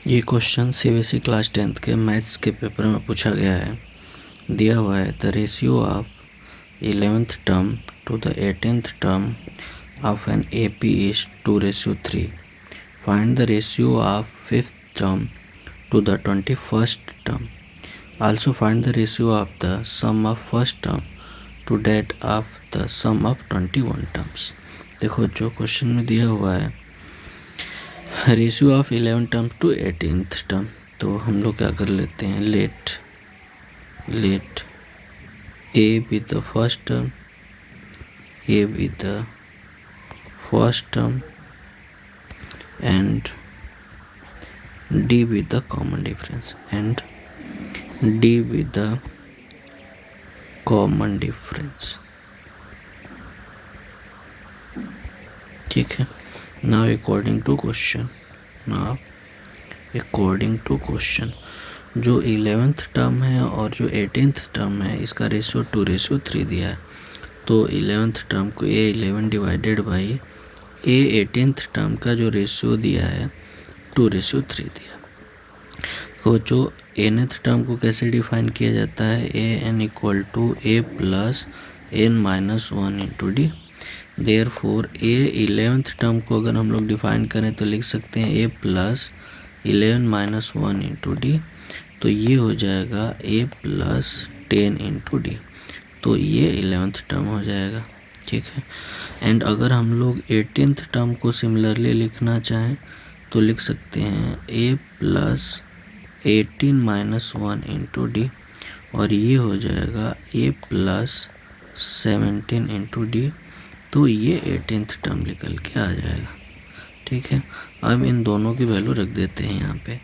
ये question CBSE class 10th के maths के पेपर में पूछा गया है। दिया हुआ है the ratio of 11th term to the 18th term of an AP is 2:3। Find the ratio of 5th term to the 21st term. Also find the ratio of the sum of first term to that of the sum of 21 terms. देखो जो question में दिया हुआ है ratio of 11 term to 18th term, तो हम लोग क्या कर लेते हैं, let a with the first term, A with the first term and D with the common difference and D with the common difference. ठीक है। Now according to question, जो 11th टर्म है और जो 18th टर्म है इसका ratio 2:3 दिया है। तो 11th टर्म को A11 divided by A18th term का जो रेशियो दिया है 2:3 दिया। तो जो nth टर्म को कैसे डिफाइन किया जाता है, an equal to a plus n minus 1 into d. Therefore a 11th term को अगर हम लोग डिफाइन करें तो लिख सकते हैं a plus 11 minus 1 into D, तो ये हो जाएगा a प्लस 10 इंटू डी, तो ये 11th टर्म हो जाएगा। ठीक है। एंड अगर हम लोग 18th टर्म को सिमिलरली लिखना चाहें तो लिख सकते हैं a plus 18 minus 1 into D, और ये हो जाएगा a प्लस 17 इंटू डी, तो ये 18th टर्म निकल के आ जाएगा। ठीक है। अब इन दोनों की वैल्यू रख देते हैं यहाँ पे,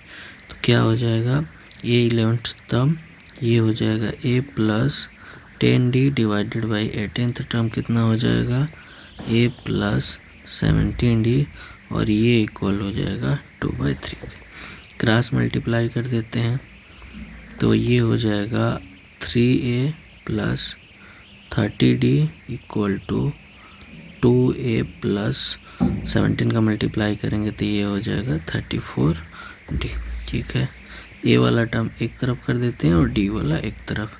तो क्या हो जाएगा, ये 11th टर्म ये हो जाएगा a plus 10d divided by 18th term कितना हो जाएगा, a प्लस 17d, और ये इक्वल हो जाएगा 2/3। क्रॉस मल्टीप्लाई कर देते हैं तो ये हो जाएगा 3a plus 30d equal to 2a plus 17 का मल्टीप्लाई करेंगे तो ये हो जाएगा 34d। ठीक है। a वाला टर्म एक तरफ कर देते हैं और d वाला एक तरफ,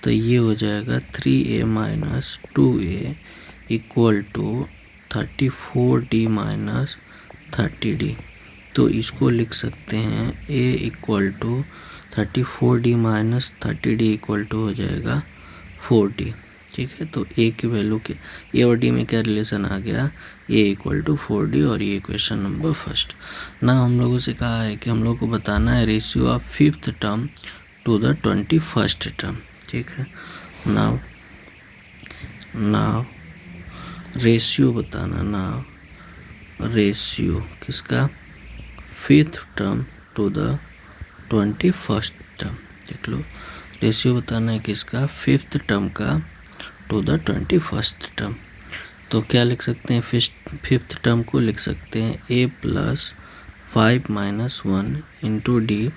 तो ये हो जाएगा 3a minus 2a equal to 34d minus 30d। तो इसको लिख सकते हैं a equal to 34d minus 30d equal to हो जाएगा 4d। ठीक है। तो a की वैल्यू के a और d में क्या रिलेशन आ गया, a इक्वल टू 4d, और ये क्वेश्चन नंबर फर्स्ट। ना हम लोगों से कहा है कि हम लोग को बताना है ratio of 5th term to the 21st term. ठीक है। नाउ रेशियो बताना, नाउ रेशियो किसका, 5th term to the 21st term. देख लो, रेशियो बताना है किसका, 5th टर्म का टू द 21st टर्म। तो क्या लिख सकते हैं, 5th टर्म को लिख सकते हैं a plus 5 minus 1 into D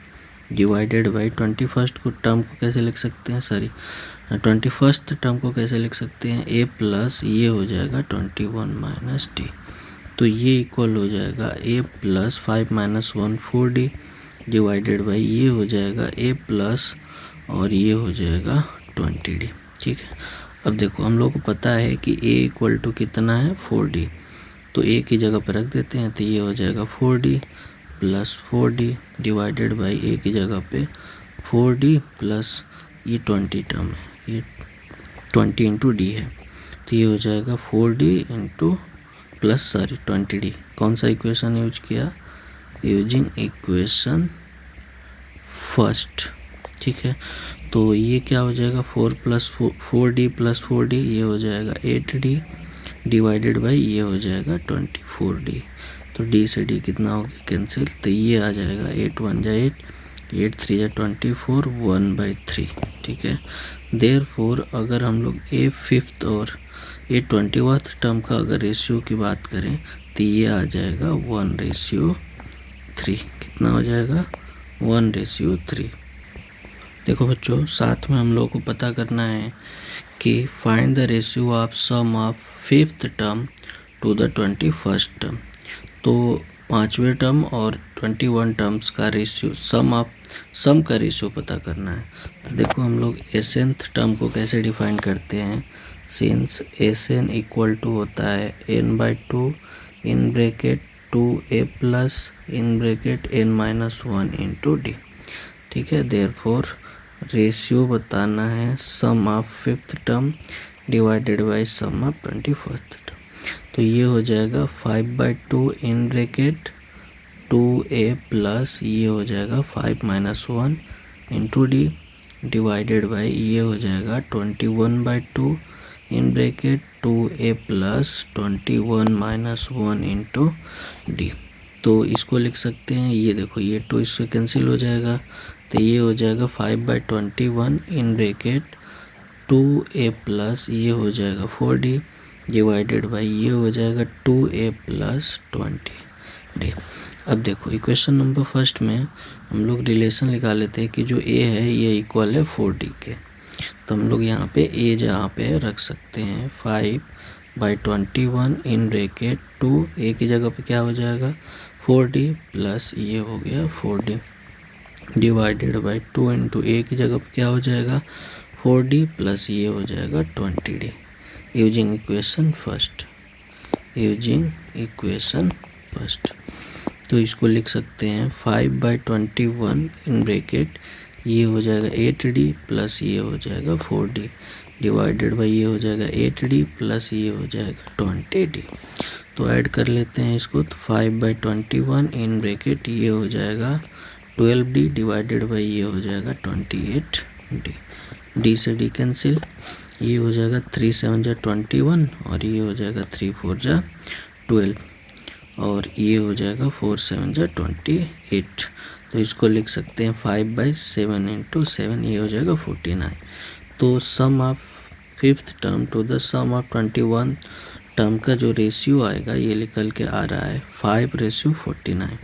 divided by 21st को टर्म को कैसे लिख सकते हैं, 21st टर्म को कैसे लिख सकते हैं, a प्लस ये हो जाएगा 21 माइनस डी, तो ये इक्वल हो जाएगा a plus 5 minus 1 4d divided by ये हो जाएगा a प्लस और ये हो जाएगा 20d। ठीक है। अब देखो हम लोग को पता है कि a इक्वल टू कितना है, 4d, तो a की जगह पर रख देते हैं तो ये हो जाएगा 4d plus 4d divided by a की जगह पे 4d प्लस ये 20 टर्म है, ये 20 इंटू डी है, तो ये हो जाएगा 4d इंटू प्लस 20d। कौन सा इक्वेशन यूज किया, यूजिंग इक्वेशन फर्स्ट। ठीक है। तो ये क्या हो जाएगा, 4d प्लस 4d ये हो जाएगा 8d डिवाइडेड बाई ये हो जाएगा 24d, तो d से d कितना हो गया कैंसिल, तो ये आ जाएगा 8 1 जा 8, 8 3 जा 24, 1/3। ठीक है। देयरफॉर अगर हम लोग a 5th और a 21th टर्म का अगर रेशियो की बात करें तो ये आ जाएगा 1:3। कितना हो जाएगा, 1:3। देखो बच्चों, साथ में हम लोग को पता करना है कि find the ratio of sum of 5th term to the 21st term. तो 5वें टर्म और 21 टर्म्स का रेशियो सम का रेशियो पता करना है। तो देखो हम लोग एसेंथ टर्म को कैसे डिफाइन करते हैं। सिंस एन इक्वल टू होता है n/2 in bracket 2a plus in bracket n-1 into D. ठीक है, देयरफॉर रेशियो बताना है sum of 5th term divided by sum of 21st term. तो ये हो जाएगा 5/2 इन ब्रैकेट 2a प्लस ये हो जाएगा 5-1 इंटू डी डिवाइडेड बाय ये हो जाएगा 21/2 इन bracket 2a plus 21-1 into D. तो इसको लिख सकते हैं, ये देखो ये 2 इससे कैंसिल हो जाएगा, तो ये हो जाएगा 5/21 इन ब्रैकेट 2a प्लस ये हो जाएगा 4d डिवाइडेड बाई ये हो जाएगा 2a प्लस 20d। अब देखो इक्वेशन नंबर फर्स्ट में हम लोग रिलेशन निकाल लेते हैं कि जो a है ये इक्वल है 4d के। तो हम लोग यहाँ पे a जहाँ पे रख सकते हैं 5/21 इन ब्रैकेट 2 a की जगह पे क्या हो जाएगा 4d प्लस ये हो गया 4d divided by 2 into a की जगह पे क्या हो जाएगा 4d प्लस ये हो जाएगा 20d यूजिंग इक्वेशन फर्स्ट। तो इसको लिख सकते हैं 5/21 इन ब्रैकेट ये हो जाएगा 8d प्लस ये हो जाएगा 4d डिवाइडेड बाई ये हो जाएगा 8d प्लस ये हो जाएगा 20d। तो ऐड कर लेते हैं इसको, तो 5/21 इन ब्रैकेट ये हो जाएगा 12d डिवाइडेड बाई ये हो जाएगा 28d। d से d कैंसिल, ये हो जाएगा 3 7 जा 21 और ये हो जाएगा 3 4 जा 12 और ये हो जाएगा 4 7 जा 28। तो इसको लिख सकते हैं 5/7 इंटू 7 ये हो जाएगा 49। तो sum of 5th term to the sum of 21 term का जो रेशियो आएगा ये निकल के आ रहा है 5:49।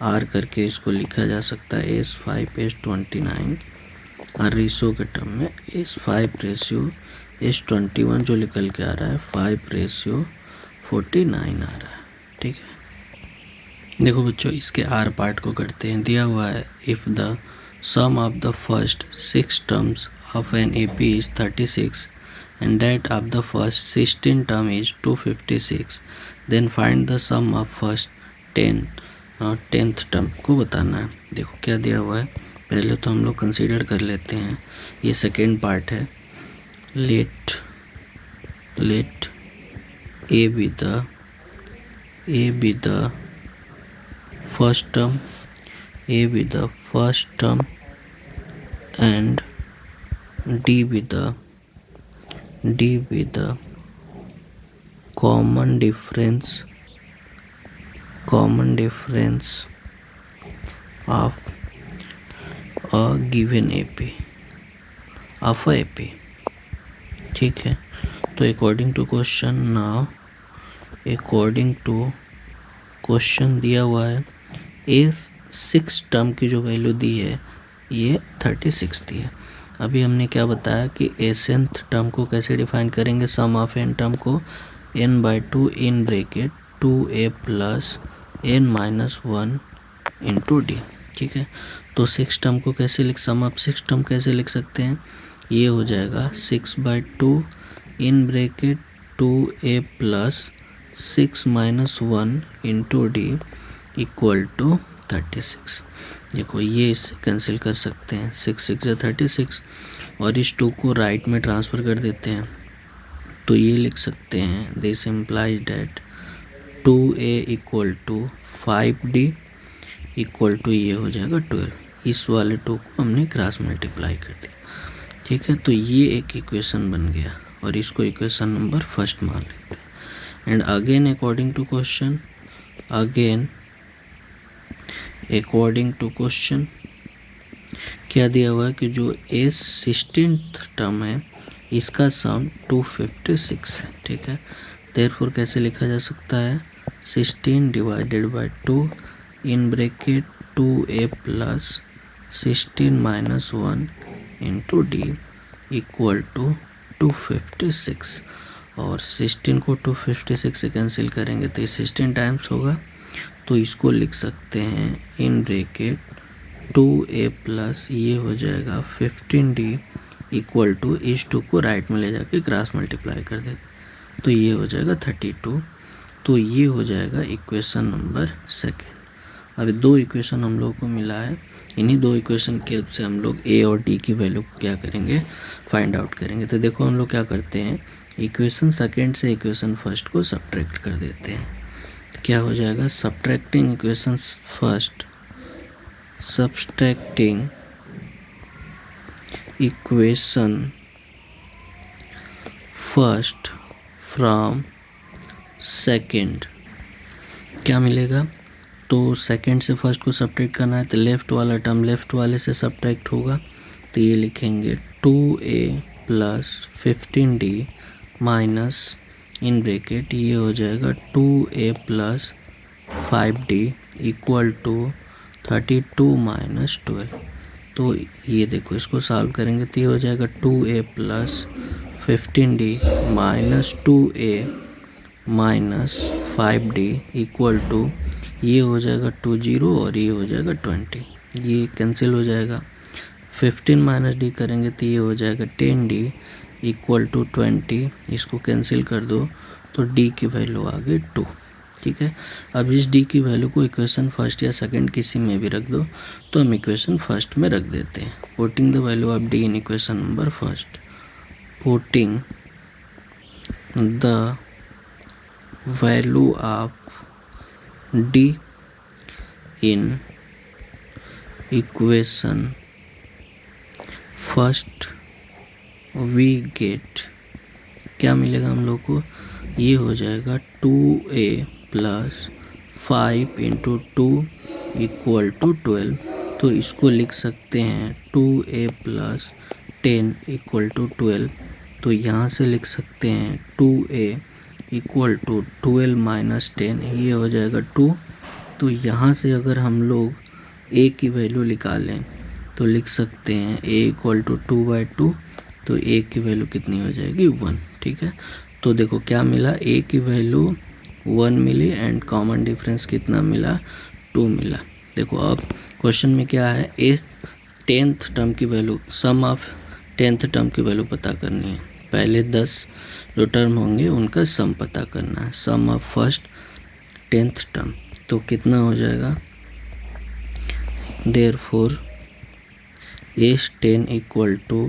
आर करके इसको लिखा जा सकता है S5:29 और रेशियो के टर्म में S5:S21 जो निकल के आ रहा है 5:49 आ रहा है। ठीक है, देखो बच्चों इसके आर पार्ट को करते हैं। दिया हुआ है if the sum of the first 6 terms of an AP is 36 and that of the first 16 term is 256 then find the sum of first 10th term को बताना है। देखो क्या दिया हुआ है, पहले तो हम लोग कंसीडर कर लेते हैं, ये सेकेंड पार्ट है। Let a be the first term and d be the common difference of a given AP of a AP। ठीक है, तो अकॉर्डिंग टू क्वेश्चन दिया हुआ है ए 6 टर्म की जो वैल्यू दी है ये 36 दी है। अभी हमने क्या बताया कि एसेंथ टर्म को कैसे डिफाइन करेंगे, सम ऑफ एन टर्म को n/2 in bracket 2a plus n-1 into D. ठीक है, तो 6 टर्म को कैसे सम ऑफ 6 टर्म कैसे लिख सकते हैं, ये हो जाएगा 6/2 in bracket 2a plus 6-1 into d equal to 36। देखो ये इससे कैंसिल कर सकते हैं, 6 6 या 36 और इस 2 को राइट में ट्रांसफ़र कर देते हैं। तो ये लिख सकते हैं this implies that 2a equal to 5d equal to ये हो जाएगा 12। इस वाले 2 को हमने क्रॉस मल्टीप्लाई कर दिया। ठीक है, तो ये एक इक्वेशन बन गया और इसको इक्वेशन नंबर फर्स्ट मान लेते हैं। And again according to question क्या दिया हुआ है कि जो S16th टर्म है इसका सम 256 है। ठीक है, देयरफॉर कैसे लिखा जा सकता है 16 divided by 2 in bracket 2a plus 16-1 into d equal to 256 और 16 को 256 से कैंसिल करेंगे तो ये 16 टाइम्स होगा तो इसको लिख सकते हैं इन ब्रैकेट 2a प्लस ये हो जाएगा 15d इक्वल टू इस 2 को राइट में ले जाके क्रॉस मल्टीप्लाई कर देते तो ये हो जाएगा 32। तो ये हो जाएगा इक्वेशन नंबर सेकेंड। अभी 2 इक्वेशन हम लोगों को मिला है, इन्हीं 2 इक्वेशन के हेल्प से हम लोग a और d की वैल्यू क्या करेंगे, फाइंड आउट करेंगे। तो देखो हम लोग क्या करते हैं, इक्वेशन सेकेंड से इक्वेशन फर्स्ट को सब्ट्रैक्ट कर देते हैं। तो क्या हो जाएगा, subtracting equation first, subtracting equation first from second, क्या मिलेगा। तो सेकेंड से फर्स्ट को सब्ट्रैक्ट करना है तो लेफ़्ट वाला टर्म लेफ़्ट वाले से सब्ट्रैक्ट होगा। तो ये लिखेंगे 2a plus 15d minus in bracket ये हो जाएगा 2a plus 5d equal to 32 minus 12। तो ये देखो इसको सॉल्व करेंगे तो ये हो जाएगा 2a plus 15d minus 2a minus 5d equal to ये हो जाएगा 20 और ये हो जाएगा 20, ये कैंसिल हो जाएगा। 15 माइनस डी करेंगे तो ये हो जाएगा 10d इक्वल टू 20, इसको कैंसिल कर दो तो d की वैल्यू आ गई 2। ठीक है, अब इस d की वैल्यू को इक्वेशन फर्स्ट या सेकंड किसी में भी रख दो, तो हम इक्वेशन फर्स्ट में रख देते हैं। Putting the value of d in equation number first, putting the value of d in equation first we get, क्या मिलेगा हम लोग को, ये हो जाएगा 2a plus 5 into 2 equal to 12। तो इसको लिख सकते हैं 2a प्लस 10 इक्वल टू 12। तो यहाँ से लिख सकते हैं 2a इक्वल टू 12 माइनस 10, ये हो जाएगा 2। तो यहाँ से अगर हम लोग a की वैल्यू निकालें तो लिख सकते हैं a इक्वल टू 2/2। तो a की वैल्यू कितनी हो जाएगी 1। ठीक है, तो देखो क्या मिला, a की वैल्यू 1 मिली एंड कॉमन डिफरेंस कितना मिला, 2 मिला। देखो अब क्वेश्चन में क्या है, a 10th टर्म की value, sum of 10th term की वैल्यू पता करनी है। पहले 10 जो टर्म होंगे उनका सम पता करना है, sum of first 10th term. तो कितना हो जाएगा, therefore S 10 equal to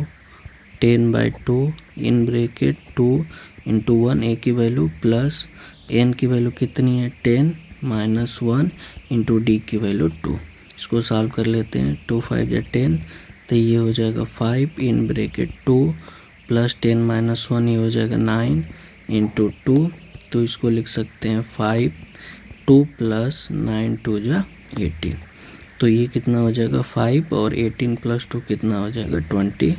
10/2 in bracket 2 into 1 a की वैल्यू प्लस एन की वैल्यू कितनी है 10 माइनस 1 इंटू डी की वैल्यू 2। इसको सॉल्व कर लेते हैं, 2 5 या 10, तो ये हो जाएगा 5 इन ब्रैकेट 2 प्लस 10 माइनस 1 ये हो जाएगा 9 इंटू 2। तो इसको लिख सकते हैं 5 2 प्लस 9 2 जा 18। तो ये कितना हो जाएगा 5 और 18 प्लस 2 कितना हो जाएगा 20,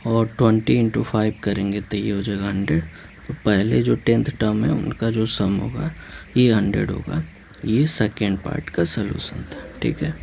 और 20 इंटू 5 करेंगे तो ये हो जाएगा 100। तो पहले जो 10th टर्म है उनका जो सम होगा ये 100 होगा। ये सेकेंड पार्ट का सलूशन था। ठीक है।